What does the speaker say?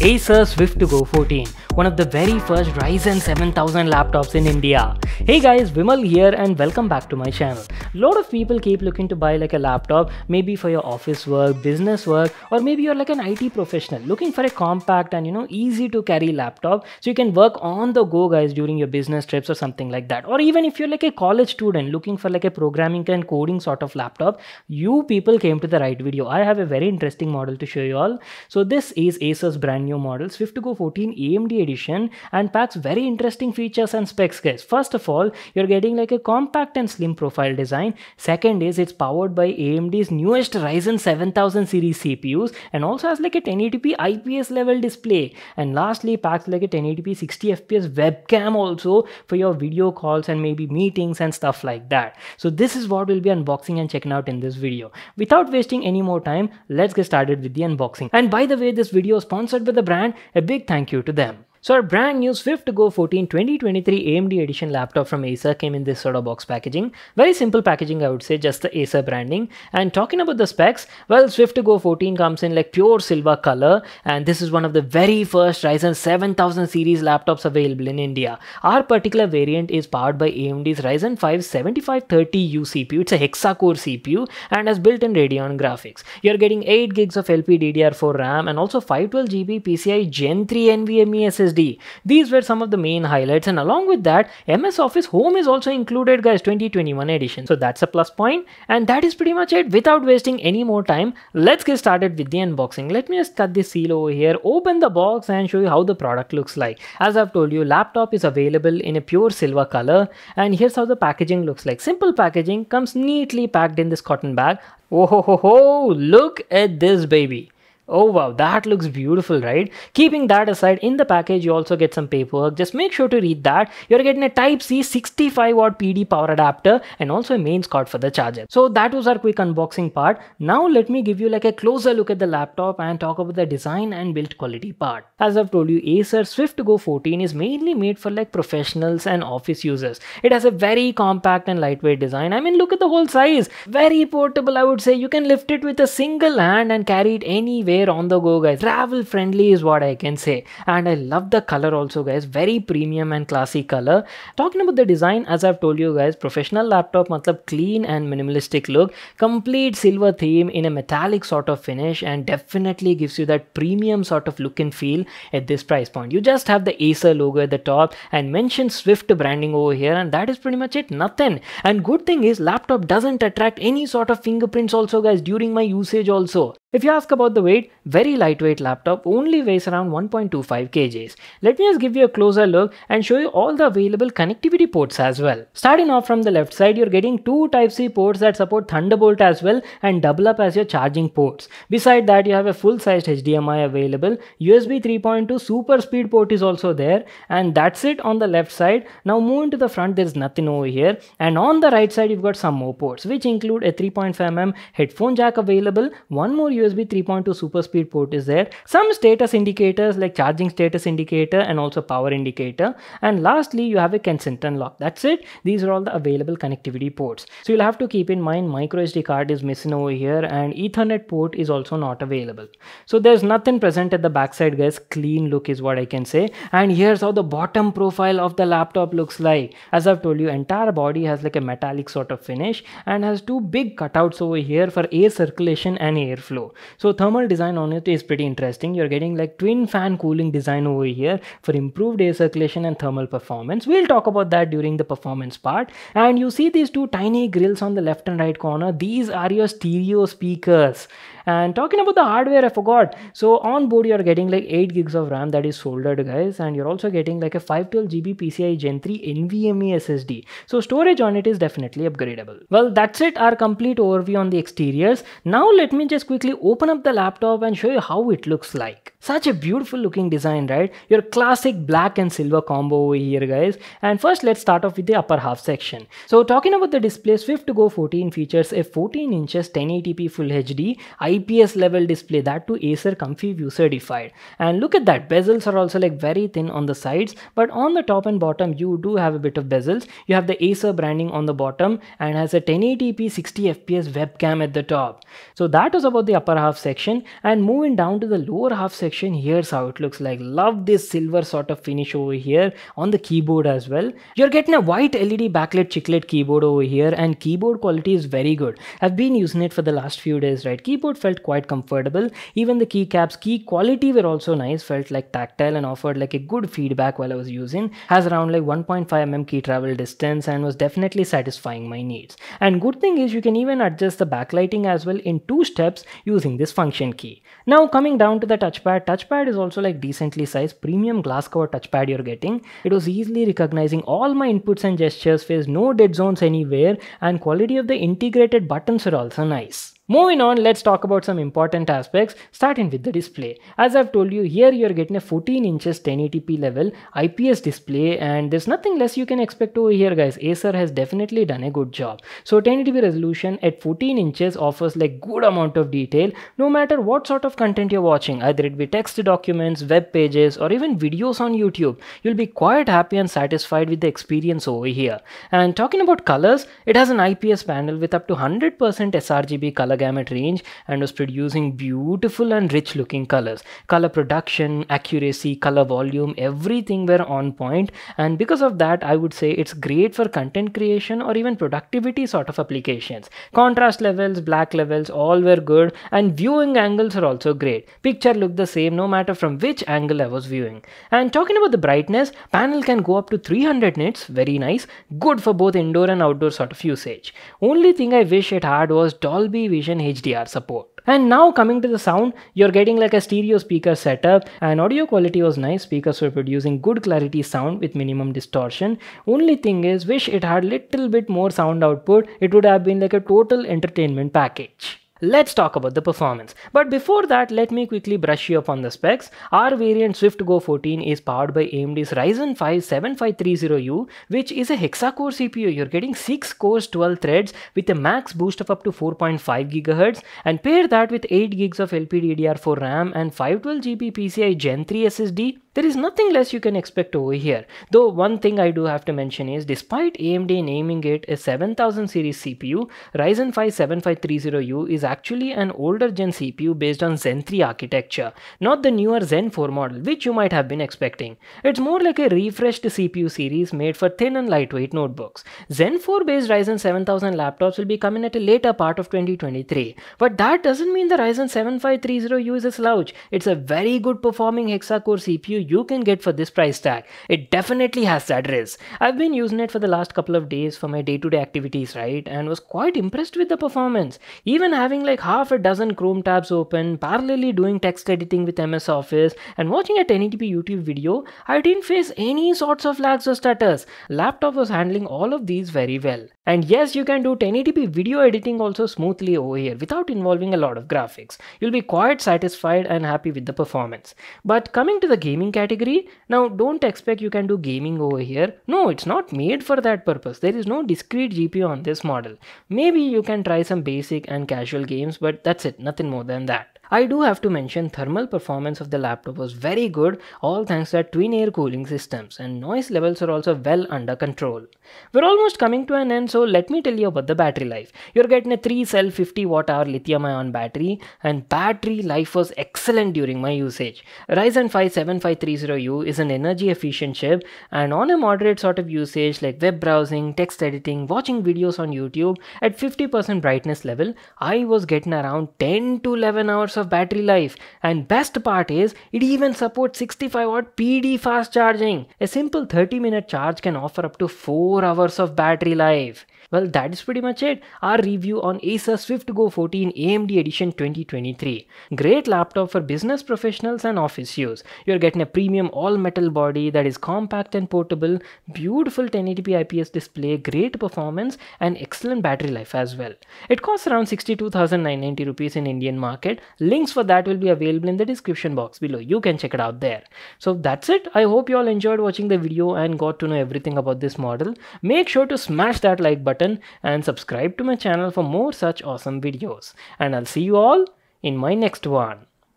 Acer Swift Go 14, one of the very first Ryzen 7000 laptops in India. Hey guys, Vimal here and welcome back to my channel. A lot of people keep looking to buy like a laptop, maybe for your office work, business work, or maybe you're like an IT professional looking for a compact and easy to carry laptop so you can work on the go guys during your business trips or something like that. Or even if you're like a college student looking for like a programming and coding sort of laptop, you people came to the right video. I have a very interesting model to show you all. So this is Acer's brand new model Swift Go 14 AMD edition and packs very interesting features and specs guys. First of all, you're getting like a compact and slim profile design. Second is it's powered by AMD's newest Ryzen 7000 series CPUs and also has like a 1080p IPS level display. And lastly, packs like a 1080p 60 FPS webcam also for your video calls and maybe meetings and stuff like that. So this is what we'll be unboxing and checking out in this video. Without wasting any more time, let's get started with the unboxing. And by the way, this video is sponsored by the brand. A big thank you to them. So our brand new Swift Go 14 2023 AMD edition laptop from Acer came in this sort of box packaging. Very simple packaging, I would say, just the Acer branding. And talking about the specs, well, Swift Go 14 comes in like pure silver color, and this is one of the very first Ryzen 7000 series laptops available in India. Our particular variant is powered by AMD's Ryzen 5 7530U CPU. It's a hexa-core CPU and has built-in Radeon graphics. You're getting 8 gigs of LPDDR4 RAM and also 512GB PCI Gen 3 NVMe SSD. These were some of the main highlights, and along with that, MS Office Home is also included guys, 2021 edition. So that's a plus point, and that is pretty much it. Without wasting any more time, let's get started with the unboxing. Let me just cut the seal over here, open the box and show you how the product looks like. As I've told you, laptop is available in a pure silver color, and here's how the packaging looks like. Simple packaging, comes neatly packed in this cotton bag. Oh ho ho ho, look at this baby. Oh wow, that looks beautiful, right? Keeping that aside, in the package you also get some paperwork. Just make sure to read that. You're getting a Type-C 65-watt PD power adapter and also a mains cord for the charger. So that was our quick unboxing part. Now let me give you like a closer look at the laptop and talk about the design and build quality part. As I've told you, Acer Swift Go 14 is mainly made for like professionals and office users. It has a very compact and lightweight design. I mean, look at the whole size. Very portable, I would say. You can lift it with a single hand and carry it anywhere on the go guys. Travel friendly is what I can say, and I love the color also guys. Very premium and classy color. Talking about the design, as I've told you guys, professional laptop matlab clean and minimalistic look, complete silver theme in a metallic sort of finish, and definitely gives you that premium sort of look and feel at this price point. You just have the Acer logo at the top and mention Swift branding over here, and that is pretty much it. Nothing. And good thing is laptop doesn't attract any sort of fingerprints also guys during my usage also. If you ask about the weight, very lightweight laptop, only weighs around 1.25 kgs. Let me just give you a closer look and show you all the available connectivity ports as well. Starting off from the left side, you're getting two Type-C ports that support Thunderbolt as well and double up as your charging ports. Beside that, you have a full-sized HDMI available. USB 3.2 super speed port is also there, and that's it on the left side. Now moving to the front, there's nothing over here, and on the right side, you've got some more ports, which include a 3.5mm headphone jack available, one more USB 3.2 super speed port is there, some status indicators like charging status indicator and also power indicator, and lastly you have a consent unlock. That's it. These are all the available connectivity ports. So you'll have to keep in mind micro SD card is missing over here and Ethernet port is also not available. So there's nothing present at the backside guys. Clean look is what I can say. And here's how the bottom profile of the laptop looks like. As I've told you, entire body has like a metallic sort of finish and has two big cutouts over here for air circulation and airflow. So thermal design on it is pretty interesting. You're getting like twin fan cooling design over here for improved air circulation and thermal performance. We'll talk about that during the performance part. And you see these two tiny grills on the left and right corner. These are your stereo speakers. And talking about the hardware, I forgot. So on board you're getting like 8 gigs of RAM that is soldered guys, and you're also getting like a 512GB PCI Gen 3 NVMe SSD. So storage on it is definitely upgradable. Well, that's it, our complete overview on the exteriors. Now let me just quickly open up the laptop and show you how it looks like. Such a beautiful looking design, right? Your classic black and silver combo over here guys. And first let's start off with the upper half section. So talking about the display, Swift Go 14 features a 14 inches 1080p Full HD IPS level display, that too Acer Comfy View certified. And look at that, bezels are also like very thin on the sides, but on the top and bottom you do have a bit of bezels. You have the Acer branding on the bottom and has a 1080p 60 fps webcam at the top. So that was about the upper half section, and moving down to the lower half section section, here's how it looks like. Love this silver sort of finish over here on the keyboard as well. You're getting a white LED backlit chiclet keyboard over here, and keyboard quality is very good. I've been using it for the last few days, right? Keyboard felt quite comfortable. Even the keycaps, key quality were also nice, felt like tactile and offered like a good feedback while I was using. Has around like 1.5 mm key travel distance and was definitely satisfying my needs. And good thing is you can even adjust the backlighting as well in 2 steps using this function key. Now coming down to the touchpad is also like decently sized premium glass cover touchpad you're getting. It was easily recognizing all my inputs and gestures, face no dead zones anywhere, and quality of the integrated buttons are also nice. Moving on, let's talk about some important aspects, starting with the display. As I've told you, here you're getting a 14 inches 1080p level IPS display, and there's nothing less you can expect over here, guys. Acer has definitely done a good job. So 1080p resolution at 14 inches offers like good amount of detail, no matter what sort of content you're watching, either it be text documents, web pages, or even videos on YouTube. You'll be quite happy and satisfied with the experience over here. And talking about colors, it has an IPS panel with up to 100% sRGB color gamut range and was producing beautiful and rich looking colors. Color production, accuracy, color volume, everything were on point, and because of that I would say it's great for content creation or even productivity sort of applications. Contrast levels, black levels, all were good, and viewing angles are also great. Picture looked the same no matter from which angle I was viewing. And talking about the brightness, panel can go up to 300 nits, very nice, good for both indoor and outdoor sort of usage. Only thing I wish it had was Dolby Vision HDR support. And now coming to the sound, you're getting like a stereo speaker setup, and audio quality was nice. Speakers were producing good clarity sound with minimum distortion. Only thing is, wish it had little bit more sound output. It would have been like a total entertainment package. Let's talk about the performance. But before that, let me quickly brush you up on the specs. Our variant Swift Go 14 is powered by AMD's Ryzen 5 7530U, which is a hexa-core CPU. You're getting 6 cores, 12 threads with a max boost of up to 4.5 GHz, and pair that with 8 gigs of LPDDR4 RAM and 512GB PCI Gen 3 SSD. There is nothing less you can expect over here. Though one thing I do have to mention is, despite AMD naming it a 7000 series CPU, Ryzen 5 7530U is actually an older gen CPU based on Zen 3 architecture, not the newer Zen 4 model, which you might have been expecting. It's more like a refreshed CPU series made for thin and lightweight notebooks. Zen 4 based Ryzen 7000 laptops will be coming at a later part of 2023, but that doesn't mean the Ryzen 7530U is a slouch. It's a very good performing hexa-core CPU you can get for this price tag. It definitely has that riz. I've been using it for the last couple of days for my day-to-day activities, right, and was quite impressed with the performance. Even having like half a dozen Chrome tabs open, parallelly doing text editing with MS Office, and watching a 1080p YouTube video, I didn't face any sorts of lags or stutters. Laptop was handling all of these very well. And yes, you can do 1080p video editing also smoothly over here without involving a lot of graphics. You'll be quite satisfied and happy with the performance. But coming to the gaming category, now don't expect you can do gaming over here. No, it's not made for that purpose. There is no discrete GPU on this model. Maybe you can try some basic and casual games, but that's it, nothing more than that. I do have to mention thermal performance of the laptop was very good, all thanks to twin air cooling systems, and noise levels are also well under control. We're almost coming to an end, so let me tell you about the battery life. You're getting a 3-cell 50 Wh lithium ion battery, and battery life was excellent during my usage. Ryzen 5 7530U is an energy efficient chip, and on a moderate sort of usage like web browsing, text editing, watching videos on YouTube at 50% brightness level, I was getting around 10 to 11 hours of battery life. And best part is, it even supports 65W PD fast charging. A simple 30-minute charge can offer up to 4 hours of battery life. Well, that is pretty much it. Our review on Acer Swift Go 14 AMD Edition 2023. Great laptop for business professionals and office use. You're getting a premium all-metal body that is compact and portable, beautiful 1080p IPS display, great performance, and excellent battery life as well. It costs around 62,990 rupees in Indian market. Links for that will be available in the description box below. You can check it out there. So that's it. I hope you all enjoyed watching the video and got to know everything about this model. Make sure to smash that like button and subscribe to my channel for more such awesome videos. And I'll see you all in my next one.